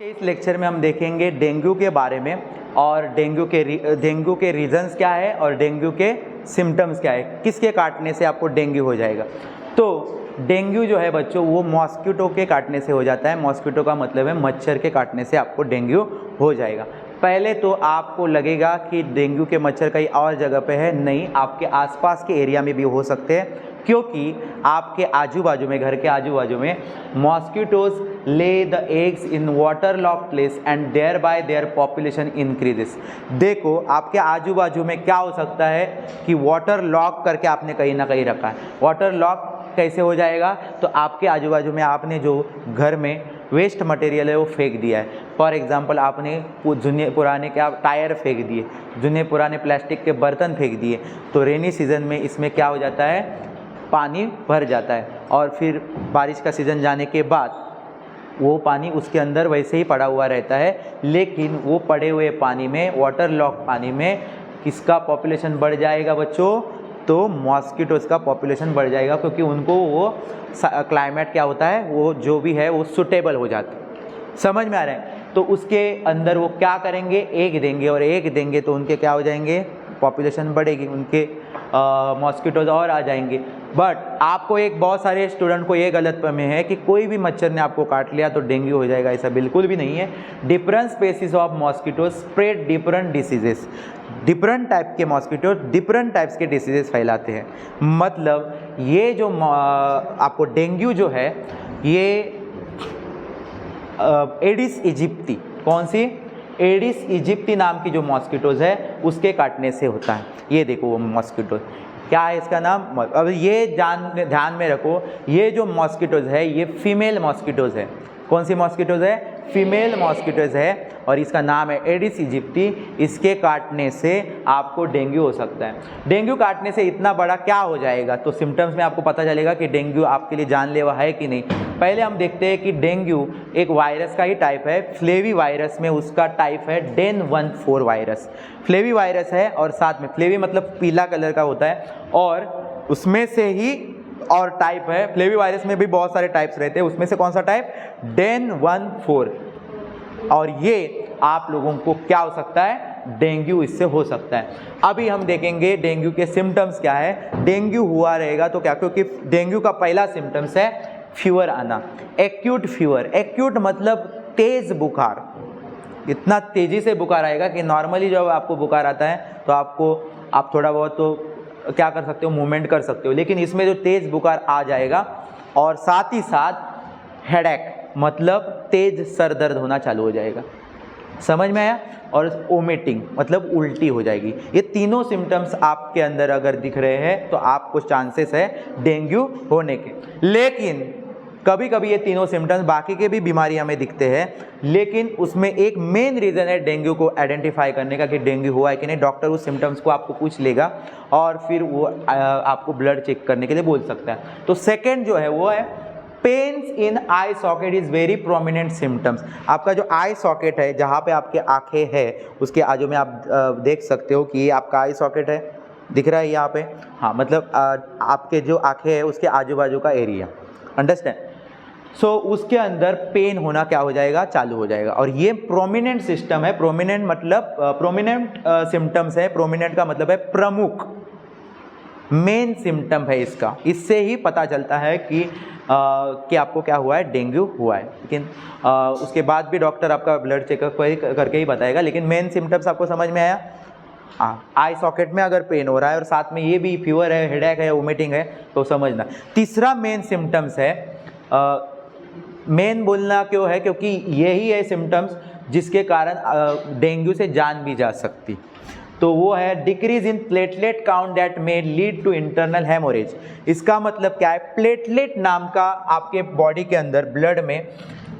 इस लेक्चर में हम देखेंगे डेंगू के बारे में और डेंगू के रीजंस क्या है और डेंगू के सिम्टम्स क्या है, किसके काटने से आपको डेंगू हो जाएगा। तो डेंगू जो है बच्चों वो मॉस्किटो के काटने से हो जाता है। मॉस्किटो का मतलब है मच्छर के काटने से आपको डेंगू हो जाएगा। पहले तो आपको लगेगा कि डेंगू के मच्छर कहीं और जगह पे है, नहीं, आपके आसपास के एरिया में भी हो सकते हैं, क्योंकि आपके आजू बाजू में, घर के आजू बाजू में mosquitoes lay the eggs in water logged place and thereby their population increases. देखो आपके आजू बाजू में क्या हो सकता है कि वाटर लॉक करके आपने कहीं ना कहीं रखा है। वाटर लॉक कैसे हो जाएगा? तो आपके आजू बाजू में आपने जो घर में वेस्ट मटेरियल है वो फेंक दिया है। फॉर एग्जांपल आपने पुराने क्या टायर फेंक दिए, जुने पुराने प्लास्टिक के बर्तन फेंक दिए, तो रेनी सीजन में इसमें क्या हो जाता है, पानी भर जाता है और फिर बारिश का सीज़न जाने के बाद वो पानी उसके अंदर वैसे ही पड़ा हुआ रहता है। लेकिन वो पड़े हुए पानी में, वाटर लॉक पानी में किसका पॉपुलेशन बढ़ जाएगा बच्चों? तो मॉस्किटोज़ का पॉपुलेशन बढ़ जाएगा, क्योंकि उनको वो क्लाइमेट क्या होता है, वो जो भी है वो सूटेबल हो जाता है। समझ में आ रहा है? तो उसके अंदर वो क्या करेंगे, एग देंगे, और एग देंगे तो उनके क्या हो जाएंगे, पॉपुलेशन बढ़ेगी, उनके मॉस्किटोज और आ जाएंगे। बट आपको एक बहुत सारे स्टूडेंट को ये गलतफहमी है कि कोई भी मच्छर ने आपको काट लिया तो डेंगू हो जाएगा। ऐसा बिल्कुल भी नहीं है। Different species of mosquitoes spread different diseases. Different type के मॉस्किटो डिफरेंट टाइप्स के डिसीजेस फैलाते हैं। मतलब ये जो आपको डेंगू जो है ये एडिस इजिप्टी, कौन सी? एडिस इजिप्टी नाम की जो मॉस्किटोज है उसके काटने से होता है। ये देखो वो मॉस्किटो क्या है इसका नाम। अब ये ध्यान में रखो, ये जो मॉस्किटोज है ये फीमेल मॉस्किटोज है। कौन सी मॉस्किटोज है? फीमेल मॉस्किटोज है और इसका नाम है एडिस इजिप्टी। इसके काटने से आपको डेंगू हो सकता है। डेंगू काटने से इतना बड़ा क्या हो जाएगा, तो सिम्टम्स में आपको पता चलेगा कि डेंगू आपके लिए जानलेवा है कि नहीं। पहले हम देखते हैं कि डेंगू एक वायरस का ही टाइप है। फ्लेवी वायरस में उसका टाइप है डेन14 वायरस। फ्लेवी वायरस है और साथ में फ्लेवी मतलब पीला कलर का होता है, और उसमें से ही और टाइप है। फ्लेवी वायरस में भी बहुत सारे टाइप्स रहते हैं, उसमें से कौन सा टाइप? डेन14। और ये आप लोगों को क्या हो सकता है, डेंगू इससे हो सकता है। अभी हम देखेंगे डेंगू के सिम्टम्स क्या है। डेंगू हुआ रहेगा तो क्या, क्योंकि डेंगू का पहला सिम्टम्स है फीवर आना, एक्यूट फीवर। एक्यूट मतलब तेज बुखार, इतना तेजी से बुखार आएगा कि नॉर्मली जब आपको बुखार आता है तो आप थोड़ा बहुत तो क्या कर सकते हो, मूवमेंट कर सकते हो, लेकिन इसमें जो तेज बुखार आ जाएगा और साथ ही साथ हेडेक मतलब तेज सर दर्द होना चालू हो जाएगा। समझ में आया? और वोमिटिंग मतलब उल्टी हो जाएगी। ये तीनों सिम्टम्स आपके अंदर अगर दिख रहे हैं तो आपको चांसेस है डेंगू होने के। लेकिन कभी कभी ये तीनों सिम्टम्स बाकी के भी बीमारी हमें दिखते हैं, लेकिन उसमें एक मेन रीज़न है डेंगू को आइडेंटिफाई करने का कि डेंगू हुआ है कि नहीं। डॉक्टर उस सिम्टम्स को आपको पूछ लेगा और फिर वो आपको ब्लड चेक करने के लिए बोल सकता है। तो सेकेंड जो है वो है pains in eye socket is very prominent symptoms. आपका जो आई सॉकेट है, जहाँ पे आपके आँखें है, उसके आजू में आप देख सकते हो कि ये आपका आई सॉकेट है, दिख रहा है यहाँ पे। हाँ, मतलब आपके जो आँखें है उसके आजू बाजू का एरिया, अंडरस्टैंड। सो उसके अंदर पेन होना क्या हो जाएगा, चालू हो जाएगा। और ये प्रोमिनेंट सिस्टम है। प्रोमिनेंट मतलब प्रोमिनेंट सिम्टम्स है। प्रोमिनेंट का मतलब है प्रमुख, मेन सिम्टम है इसका। इससे ही पता चलता है कि आपको क्या हुआ है, डेंगू हुआ है। लेकिन उसके बाद भी डॉक्टर आपका ब्लड चेकअप करके ही बताएगा। लेकिन मेन सिम्टम्स आपको समझ में आया? हाँ, आई सॉकेट में अगर पेन हो रहा है और साथ में ये भी फीवर है, हेडेक है, वोमिटिंग है, तो समझना। तीसरा मेन सिम्टम्स है, मेन बोलना क्यों है, क्योंकि यही है सिम्टम्स जिसके कारण डेंगू से जान भी जा सकती। तो वो है decrease in platelet count that may lead to internal haemorrhage. इसका मतलब क्या है? प्लेटलेट नाम का आपके बॉडी के अंदर ब्लड में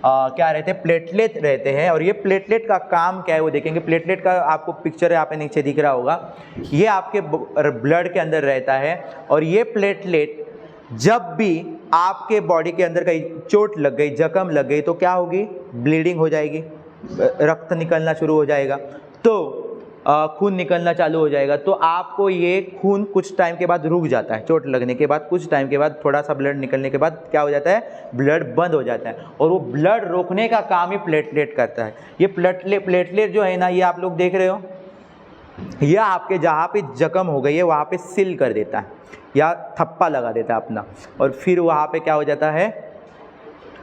क्या रहते हैं, प्लेटलेट रहते हैं। और ये प्लेटलेट का काम क्या है वो देखेंगे। प्लेटलेट का आपको पिक्चर यहाँ पे नीचे दिख रहा होगा। ये आपके ब्लड के अंदर रहता है और ये प्लेटलेट जब भी आपके बॉडी के अंदर कहीं चोट लग गई, जख्म लग गई, तो क्या होगी, ब्लीडिंग हो जाएगी, रक्त निकलना शुरू हो जाएगा। तो खून निकलना चालू हो जाएगा, तो आपको ये खून कुछ टाइम के बाद रुक जाता है, चोट लगने के बाद कुछ टाइम के बाद थोड़ा सा ब्लड निकलने के बाद क्या हो जाता है, ब्लड बंद हो जाता है, और वो ब्लड रोकने का काम ही प्लेटलेट करता है। ये प्लेटलेट जो है ना, ये आप लोग देख रहे हो, यह आपके जहाँ पे जख्म हो गई है वहाँ पे सील कर देता है या थप्पा लगा देता है अपना, और फिर वहाँ पे क्या हो जाता है,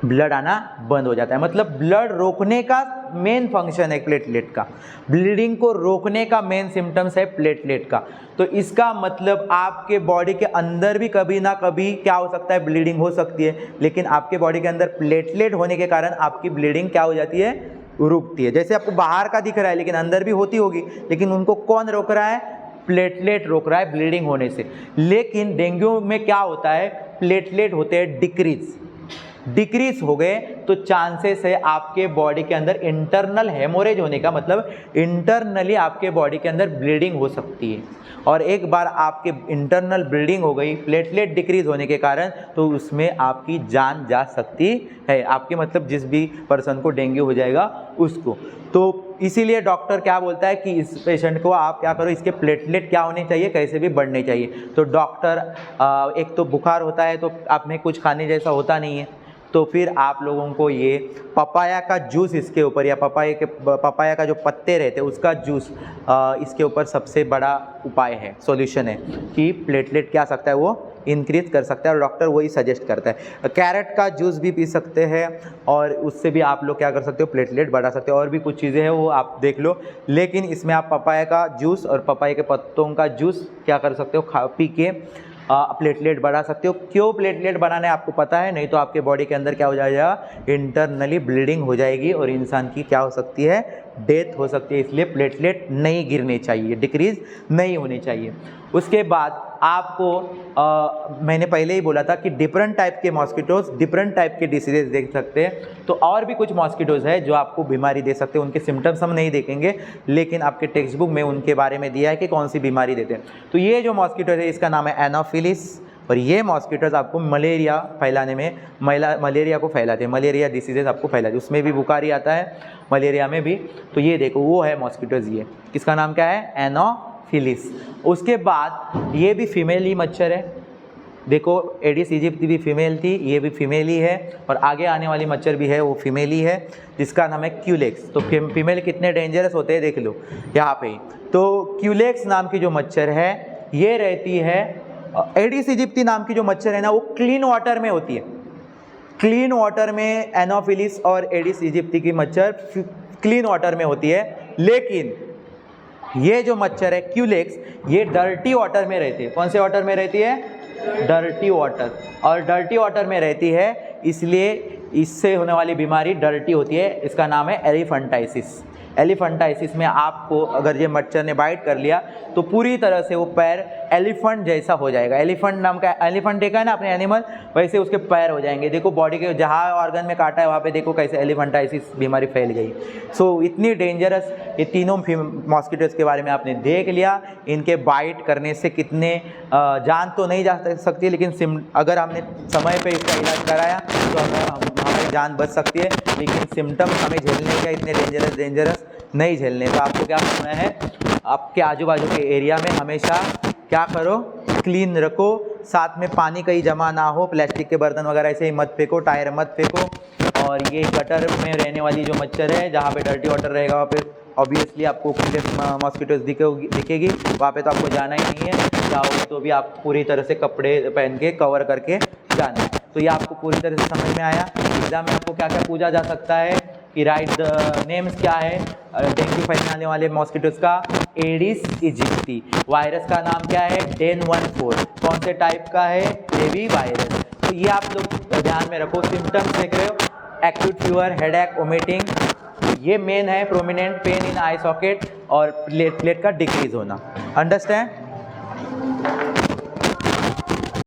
ब्लड आना बंद हो जाता है। मतलब ब्लड रोकने का मेन फंक्शन है प्लेटलेट का, ब्लीडिंग को रोकने का मेन सिम्टम्स है प्लेटलेट का। तो इसका मतलब आपके बॉडी के अंदर भी कभी ना कभी क्या हो सकता है, ब्लीडिंग हो सकती है, लेकिन आपके बॉडी के अंदर प्लेटलेट होने के कारण आपकी ब्लीडिंग क्या हो जाती है, रुकती है। जैसे आपको बाहर का दिख रहा है लेकिन अंदर भी होती होगी, लेकिन उनको कौन रोक रहा है, प्लेटलेट रोक रहा है ब्लीडिंग होने से। लेकिन डेंगू में क्या होता है, प्लेटलेट होते हैं डिक्रीज हो गए तो चांसेस है आपके बॉडी के अंदर इंटरनल हेमोरेज होने का, मतलब इंटरनली आपके बॉडी के अंदर ब्लीडिंग हो सकती है। और एक बार आपके इंटरनल ब्लीडिंग हो गई प्लेटलेट डिक्रीज होने के कारण, तो उसमें आपकी जान जा सकती है, आपके मतलब जिस भी पर्सन को डेंगू हो जाएगा उसको। तो इसीलिए डॉक्टर क्या बोलता है कि इस पेशेंट को आप क्या करो, इसके प्लेटलेट क्या होने चाहिए, कैसे भी बढ़ने चाहिए। तो डॉक्टर एक तो बुखार होता है तो आप में कुछ खाने जैसा होता नहीं है, तो फिर आप लोगों को ये पपाया का जूस इसके ऊपर, या पपाया का जो पत्ते रहते हैं उसका जूस इसके ऊपर सबसे बड़ा उपाय है, सॉल्यूशन है कि प्लेटलेट क्या सकता है वो इंक्रीज कर सकता है, और डॉक्टर वही सजेस्ट करता है। कैरेट का जूस भी पी सकते हैं और उससे भी आप लोग क्या कर सकते हो, प्लेटलेट बढ़ा सकते हो। और भी कुछ चीज़ें हैं वो आप देख लो, लेकिन इसमें आप पपाया का जूस और पपाया के पत्तों का जूस क्या कर सकते हो, पी के प्लेटलेट बढ़ा सकते हो। क्यों प्लेटलेट बढ़ाना है आपको पता है, नहीं तो आपके बॉडी के अंदर क्या हो जाएगा, इंटरनली ब्लीडिंग हो जाएगी और इंसान की क्या हो सकती है, डेथ हो सकती है। इसलिए प्लेटलेट नहीं गिरने चाहिए, डिक्रीज नहीं होनी चाहिए। उसके बाद आपको मैंने पहले ही बोला था कि डिफरेंट टाइप के मॉस्किटोज डिफरेंट टाइप के डिसीजेज देख सकते हैं। तो और भी कुछ मॉस्किटोज है जो आपको बीमारी दे सकते हैं, उनके सिम्टम्स हम नहीं देखेंगे, लेकिन आपके टेक्स्ट बुक में उनके बारे में दिया है कि कौन सी बीमारी देते हैं। तो ये जो मॉस्किटोज है इसका नाम है एनोफिलिस, और ये मॉस्किटोज आपको मलेरिया फैलाने में मलेरिया को फैलाते हैं, मलेरिया डिसीजेज आपको फैलाते हैं, उसमें भी बुखार ही आता है मलेरिया में भी। तो ये देखो वो है मॉस्किटोज, ये इसका नाम क्या है, एनोफिलिस। उसके बाद ये भी फीमेल ही मच्छर है, देखो एडिस इजिप्टी भी फीमेल थी, ये भी फीमेल ही है, और आगे आने वाली मच्छर भी है वो फीमेल ही है, जिसका नाम है क्यूलेक्स। तो फीमेल कितने डेंजरस होते हैं देख लो यहाँ पे। तो क्यूलेक्स नाम की जो मच्छर है ये रहती है, एडिस इजिप्टी नाम की जो मच्छर है ना वो क्लीन वाटर में होती है, क्लीन वाटर में एनोफिलिस और एडिस इजिप्टी की मच्छर क्लीन वाटर में होती है। लेकिन ये जो मच्छर है क्यूलेक्स, ये डर्टी वाटर में रहती है। कौन से वाटर में रहती है, डर्टी वाटर, और डर्टी वाटर में रहती है इसलिए इससे होने वाली बीमारी डर्टी होती है। इसका नाम है एलिफेंटाइसिस। एलिफेंटाइसिस में आपको अगर ये मच्छर ने बाइट कर लिया तो पूरी तरह से वो पैर एलिफेंट जैसा हो जाएगा। एलिफेंट नाम का, एलिफेंट देखा है ना आपने एनिमल, वैसे उसके पैर हो जाएंगे। देखो बॉडी के जहाँ ऑर्गन में काटा है वहाँ पे देखो कैसे एलिफेंटाइसिस बीमारी फैल गई। सो इतनी डेंजरस ये तीनों मॉस्किटोज के बारे में आपने देख लिया। इनके बाइट करने से कितने जान तो नहीं जा सकती, लेकिन अगर हमने समय पे इसका इलाज कराया तो हमारी जान बच सकती है, लेकिन सिम्टम्स हमें झेलने का इतने डेंजरस नहीं झेलने। तो आपको क्या करना है, आपके आजू बाजू के एरिया में हमेशा क्या करो, क्लीन रखो, साथ में पानी कहीं जमा ना हो, प्लास्टिक के बर्तन वगैरह ऐसे ही मत फेंको, टायर मत फेंको। और ये गटर में रहने वाली जो मच्छर है, जहाँ पे डर्टी वाटर रहेगा वहाँ पे ऑब्वियसली आपको मॉस्किटोज दिखेगी, वहाँ पे तो आपको जाना ही नहीं है। जाओगे तो भी आप पूरी तरह से कपड़े पहन के कवर करके जाना है। तो ये आपको पूरी तरह से समझ में आया। एग्जाम में आपको क्या क्या पूछा जा सकता है कि राइट नेम्स क्या है डेंगू फैलाने वाले मॉस्किटोज का, एडिस इजिप्टी। वायरस का नाम क्या है, डेन14। कौन से टाइप का है, रेबी वायरस। तो ये आप लोग ध्यान में रखो। सिम्टम्स देख रहे हो, एक्यूट फीवर, हेडेक, वोमिटिंग, ये मेन है, prominent pain in eye socket और प्लेटलेट का डिक्रीज होना। अंडरस्टैंड।